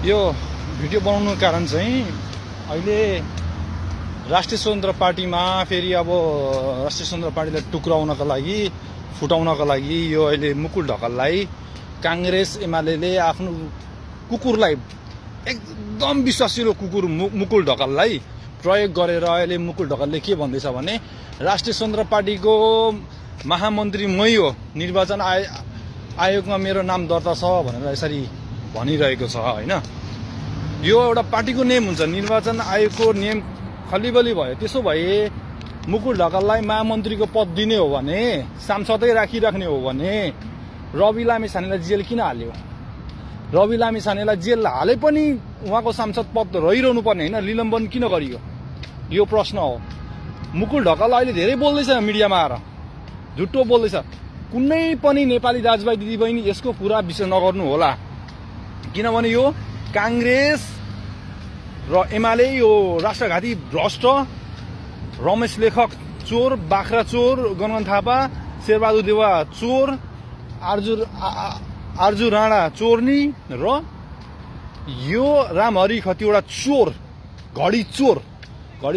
यो भिडियो बनाउनुको कारण चाहिँ अहिले राष्ट्रिय स्वतन्त्र पार्टीमा फेरि अब राष्ट्रिय स्वतन्त्र पार्टीलाई टुक्राउनका लागि फुटाउनका लागि यो अहिले मुकुल ढकाललाई कांग्रेस एमाले आफ्नो कुकुरलाई एकदम विश्वासिलो कुकुर मुकुल ढकाललाई प्रयोग गरेर अहिले मुकुल ढकालले के भन्दैछ भने राष्ट्रिय स्वतन्त्र पार्टीको महामन्त्री मै हो, निर्वाचन आयोगमा मेरो नाम दर्ता छ भनेर यसरी भनिरहेको छ हैन। यो एउटा पार्टीको नियम हुन्छ, निर्वाचन आयोगको नियम खल्लीबली भयो। त्यसो भए मुकुल ढकाललाई महामन्त्रीको पद दिने हो भने, सांसदै राखिराख्ने हो भने रवि लामिछानेलाई जेल किन हाल्यो? रवि लामिछानेलाई जेल हाले पनि उहाँको सांसद पद रहिरहनु पर्ने हैन, निलम्बन किन गरियो? यो प्रश्न हो। मुकुल ढकाल अहिले धेरै बोल्दैछ मिडियामा आएर, झुट्टो बोल्दैछ। कुनै पनि नेपाली दाजुभाइ दिदीबहिनी यसको पुरा विषय नगर्नु होला, किनभने यो कांग्रेस र एमाले यो राष्ट्रघाती भ्रष्ट रमेश लेखक चोर, बाख्रा चोर, गणगण थापा, शेरबहादुर देउवा चोर, आर्जु राणा चोर्नी र यो रामहरि खतिवडा चोर, घडी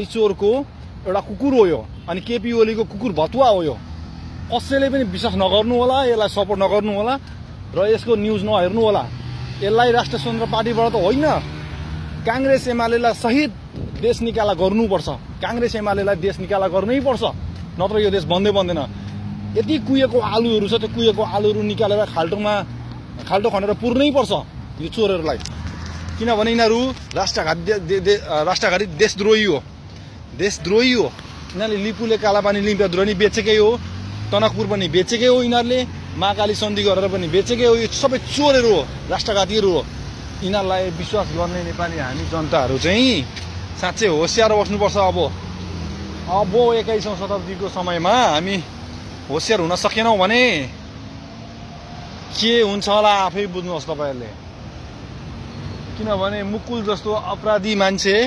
चोरको एउटा कुकुर हो यो। अनि केपी ओलीको कुकुर भतुवा हो यो। कसैले पनि विश्वास नगर्नु होला, यसलाई सपोर्ट नगर्नु होला र यसको न्युज नहेर्नु होला। यसलाई राष्ट्रिय स्वतन्त्र पार्टीबाट त होइन, कांग्रेस एमालेलाई सहित देश निकाला गर्नुपर्छ। कांग्रेस एमालेलाई देश निकाला गर्नै पर्छ, नत्र यो देश बन्दैन। यति कुहेको आलुहरू छ, त्यो कुहेको आलुहरू निकालेर खाल्टो खनेर पुर्नै पर्छ यो चोरहरूलाई, किनभने यिनीहरू राष्ट्रघाती देशद्रोही हो। यिनीहरूले लिपुले कालापानी लिम्पियाद्रो पनि बेचेकै हो, टनकपुर पनि बेचेकै हो, यिनीहरूले महाकाली सन्धि गरेर पनि बेचेकै हो। यो सबै चोरहरू हो, राष्ट्रघातीहरू हो। यिनीहरूलाई विश्वास गर्ने नेपाली हामी जनताहरू चाहिँ साँच्चै होसियार बस्नुपर्छ। अब 21औं शताब्दीको समयमा हामी होसियार हुन सकेनौँ भने के हुन्छ होला आफै बुझ्नुहोस् तपाईहरुले। किनभने मुकुल जस्तो अपराधी मान्छे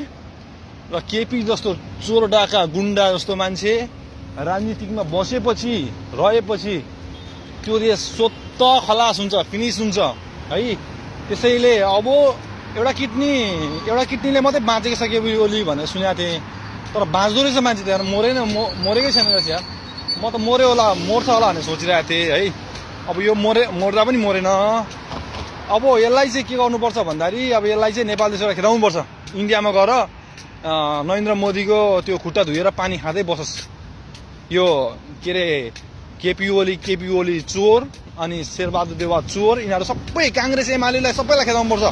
र केपी जस्तो चोर डाका गुण्डा जस्तो मान्छे राजनीतिकमा रहेपछि त्यो देश स्वत खलास हुन्छ, फिनिस हुन्छ है। त्यसैले अब एउटा किडनीले मात्रै बाँचेको छ केपी ओली भनेर सुनेको थिएँ, तर बाँच्दो रहेछ मान्छे त यार, मरेकै छैन रहेछ यार। म त मर्छ होला भनेर सोचिरहेको थिएँ है। अब यो मर्दा पनि मरेन। अब यसलाई चाहिँ के गर्नुपर्छ भन्दाखेरि अब यसलाई चाहिँ नेपाल देशबाट खेदाउनुपर्छ। इन्डियामा गएर नरेन्द्र मोदीको त्यो खुट्टा धुएर पानी खाँदै बसोस्। यो के अरे केपी ओली चोर अनि शेरबहादुर देउवा चोर, यिनीहरू सबै कांग्रेस एमालेलाई सबैलाई खेदाउनुपर्छ।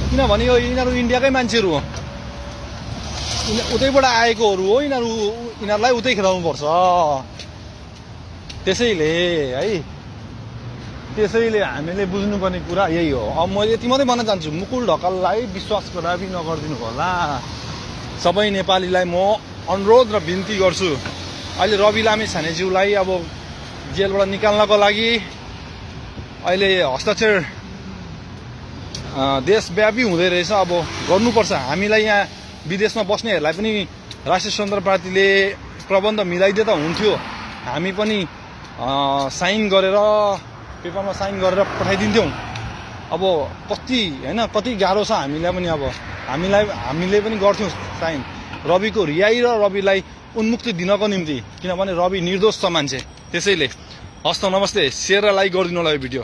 किनभने यो यिनीहरू इन्डियाकै मान्छेहरू हो, उतैबाट आएकोहरू हो। यिनीहरूलाई उतै खेदाउनुपर्छ। त्यसैले हामीले बुझ्नुपर्ने कुरा यही हो। अब म यति मात्रै भन्न चाहन्छु, मुकुल ढकाललाई विश्वास कदापि नगरिदिनु होला। सबै नेपालीलाई म अनुरोध र बिन्ती गर्छु, अहिले रवि लामिछानेज्यूलाई अब जेलबाट निकाल्नको लागि अहिले हस्ताक्षर देशव्यापी हुँदै रहेछ। अब गर्नुपर्छ। हामीलाई यहाँ विदेशमा बस्नेहरूलाई पनि राष्ट्रिय स्वतन्त्र पार्टीले प्रबन्ध मिलाइदिए त हुन्थ्यो। हामी पनि पेपरमा साइन गरेर पठाइदिन्थ्यौँ। अब कति गाह्रो छ हामीलाई पनि। अब हामीले पनि गर्थ्यौँ साइन रविको रिहाई र रविलाई उन्मुक्ति दिनको निम्ति, किनभने रवि निर्दोष छ मान्छे। त्यसैले हस्त नमस्ते, शेयर र लाइक गरिदिनु होला यो भिडियो।